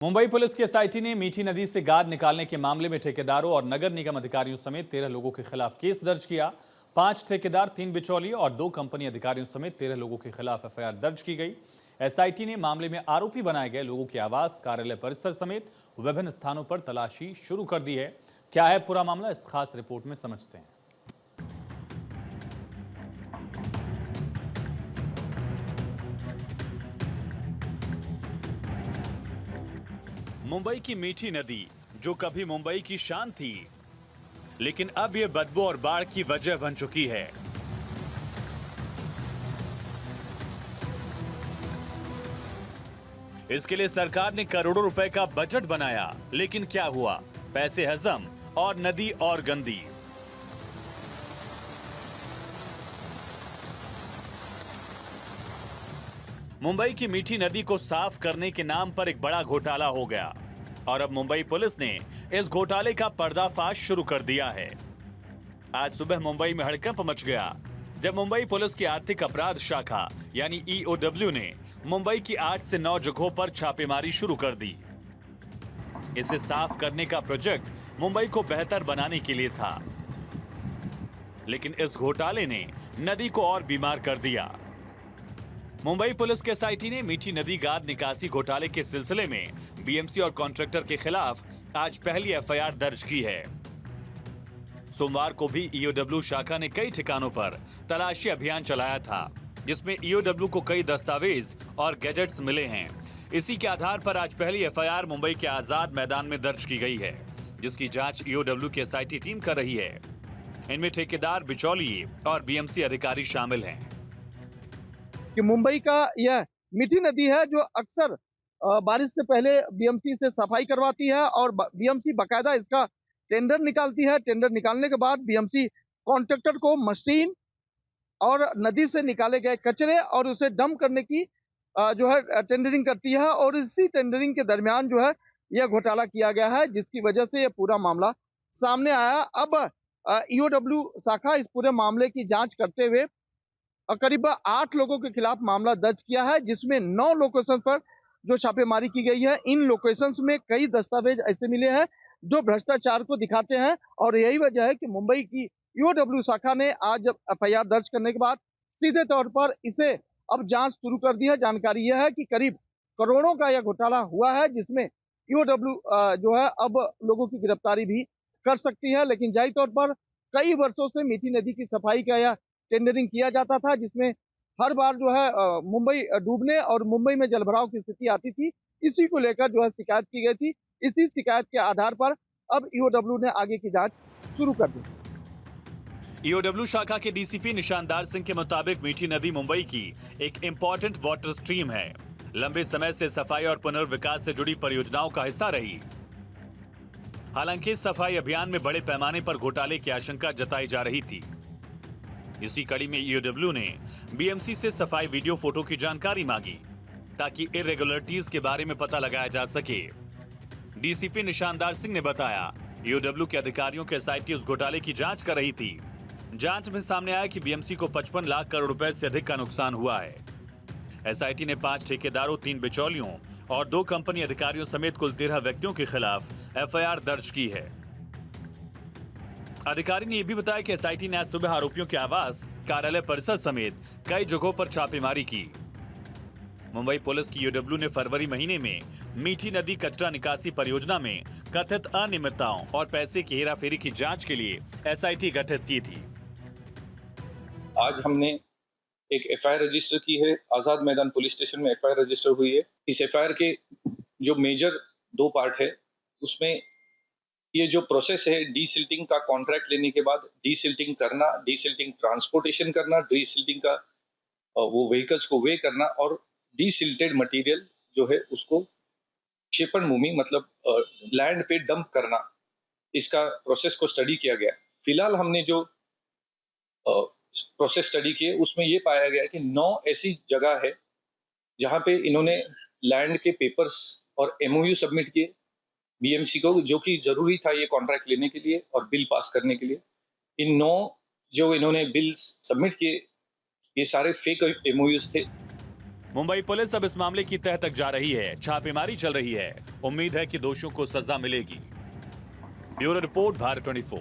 Mumbai police की SIT ने मीठी नदी से गाद निकालने के मामले में ठेकेदारों और नगर निगम अधिकारियों समेत 13 लोगों के खिलाफ केस दर्ज किया। 5 ठेकेदार, 3 बिचौलिए और 2 कंपनी अधिकारियों समेत 13 लोगों के खिलाफ एफआईआर दर्ज की गई। एसआईटी ने मामले में आरोपी बनाए गए लोगों के आवास, कार्यालय परिसर समेत विभिन्न स्थानों पर तलाशी शुरू कर दी है। क्या है पूरा मामला, इस खास रिपोर्ट में समझते हैं। मुंबई की मीठी नदी जो कभी मुंबई की शान थी, लेकिन अब यह बदबू और बाढ़ की वजह बन चुकी है। इसके लिए सरकार ने करोड़ों रुपए का बजट बनाया, लेकिन क्या हुआ? पैसे हजम और नदी और गंदी। मुंबई की मीठी नदी को साफ करने के नाम पर एक बड़ा घोटाला हो गया और अब मुंबई पुलिस ने इस घोटाले का पर्दाफाश शुरू कर दिया है। आज सुबह मुंबई में हड़कंप मच गया जब मुंबई पुलिस की आर्थिक अपराध शाखा यानी ईओडब्ल्यू ने मुंबई की 8 से 9 जगहों पर छापेमारी शुरू कर दी। इसे साफ करने का प्रोजेक्ट मुंबई को बेहतर बनाने के लिए था, लेकिन इस घोटाले ने नदी को और बीमार कर दिया। मुंबई पुलिस के एसआईटी ने मीठी नदी गाद निकासी घोटाले के सिलसिले में बीएमसी और कॉन्ट्रैक्टर के खिलाफ आज पहली एफआईआर दर्ज की है। सोमवार को भी ईओडब्ल्यू शाखा ने कई ठिकानों पर तलाशी अभियान चलाया था, जिसमें ईओडब्ल्यू को कई दस्तावेज और गैजेट्स मिले हैं। इसी के आधार पर आज पहली एफआईआर मुंबई के आजाद मैदान में दर्ज की गई है, जिसकी जांच ईओडब्ल्यू की एसआईटी टीम कर रही है। इनमें ठेकेदार, बिचौलिए और बीएमसी अधिकारी शामिल हैं। कि मुंबई का यह मीठी नदी है जो अक्सर बारिश से पहले बीएमसी से सफाई करवाती है और बीएमसी बकायदा इसका टेंडर निकालती है। टेंडर निकालने के बाद बीएमसी कॉन्ट्रैक्टर को मशीन और नदी से निकाले गए कचरे और उसे डंप करने की जो है टेंडरिंग करती है और इसी टेंडरिंग के दरमियान जो है यह घोटाला किया गया है, जिसकी वजह से यह पूरा मामला सामने आया। अब ईओडब्ल्यू शाखा इस पूरे मामले की जांच करते हुए करीब 8 लोगों के खिलाफ मामला दर्ज किया है, जिसमें 9 लोकेशन पर जो छापेमारी की गई है। इन लोकेशंस में कई दस्तावेज ऐसे मिले हैं जो भ्रष्टाचार को दिखाते हैं और यही वजह है कि मुंबई की ईओडब्ल्यू शाखा ने आज एफआईआर दर्ज करने के बाद सीधे तौर पर इसे अब जांच शुरू कर दी है। जानकारी यह है कि करीब करोड़ों का यह घोटाला हुआ है, जिसमें ईओडब्ल्यू जो है अब लोगों की गिरफ्तारी भी कर सकती है। लेकिन जाहिर तौर पर कई वर्षों से मीठी नदी की सफाई का यह टेंडरिंग किया जाता था, जिसमें हर बार जो है मुंबई डूबने और मुंबई में जलभराव की स्थिति आती थी। इसी को लेकर जो है शिकायत की गई थी। इसी शिकायत के आधार पर अब ईओडब्ल्यू ने आगे की जांच शुरू कर दी। ईओडब्ल्यू शाखा के डीसीपी निशानदार सिंह के मुताबिक मीठी नदी मुंबई की एक इंपॉर्टेंट वाटर स्ट्रीम है। लंबे समय से सफाई और पुनर्विकास से जुड़ी परियोजनाओं का हिस्सा रही। हालांकि इस सफाई अभियान में बड़े पैमाने पर घोटाले की आशंका जताई जा रही थी। इसी कड़ी में ईओडब्ल्यू ने बीएमसी से सफाई वीडियो फोटो की जानकारी मांगी ताकि इरेगुलरिटीज के बारे में पता लगाया जा सके। डीसीपी निशानदार सिंह ने बताया, ईओडब्ल्यू के अधिकारियों के एसआईटी उस घोटाले की जांच कर रही थी। जांच में सामने आया कि बीएमसी को 55 लाख करोड़ रुपए से अधिक का नुकसान हुआ है। एसआईटी ने 5 ठेकेदारों, 3 बिचौलियों और 2 कंपनी अधिकारियों समेत कुल 13 व्यक्तियों के खिलाफ एफआईआर दर्ज की है। अधिकारी ने यह भी बताया कि एसआईटी ने आज सुबह आरोपियों के आवास, कार्यालय परिसर समेत कई जगहों पर छापेमारी की। मुंबई पुलिस की ईओडब्ल्यू ने फरवरी महीने में मीठी नदी कचरा निकासी परियोजना में कथित अनियमितताओं और पैसे की हेराफेरी की जांच के लिए एसआईटी गठित की थी। आज हमने एक एफआईआर रजिस्टर की है। आजाद मैदान पुलिस स्टेशन में एफआईआर रजिस्टर हुई है। इस एफआईआर के जो मेजर 2 पार्ट है, उसमें ये जो प्रोसेस है डीसिल्टिंग का, कॉन्ट्रैक्ट लेने के बाद डीसिल्टिंग करना, डीसिल्टिंग ट्रांसपोर्टेशन करना, डीसिल्टिंग का वो व्हीकल्स को वे करना और डीसिल्टेड मटेरियल जो है उसको क्षेपण भूमि मतलब लैंड पे डंप करना, इसका प्रोसेस को स्टडी किया गया। फिलहाल हमने जो प्रोसेस स्टडी किए उसमें ये पाया गया कि 9 ऐसी जगह है जहां पे इन्होंने लैंड के पेपर्स और एमओयू सबमिट किए बीएमसी को, जो कि जरूरी था ये कॉन्ट्रैक्ट लेने के लिए और बिल पास करने के लिए। इन 9 जो इन्होंने बिल्स सबमिट किए, ये सारे फेक एमओयूज थे। मुंबई पुलिस अब इस मामले की तह तक जा रही है, छापेमारी चल रही है। उम्मीद है कि दोषियों को सजा मिलेगी। Bureau report, Bharat 24।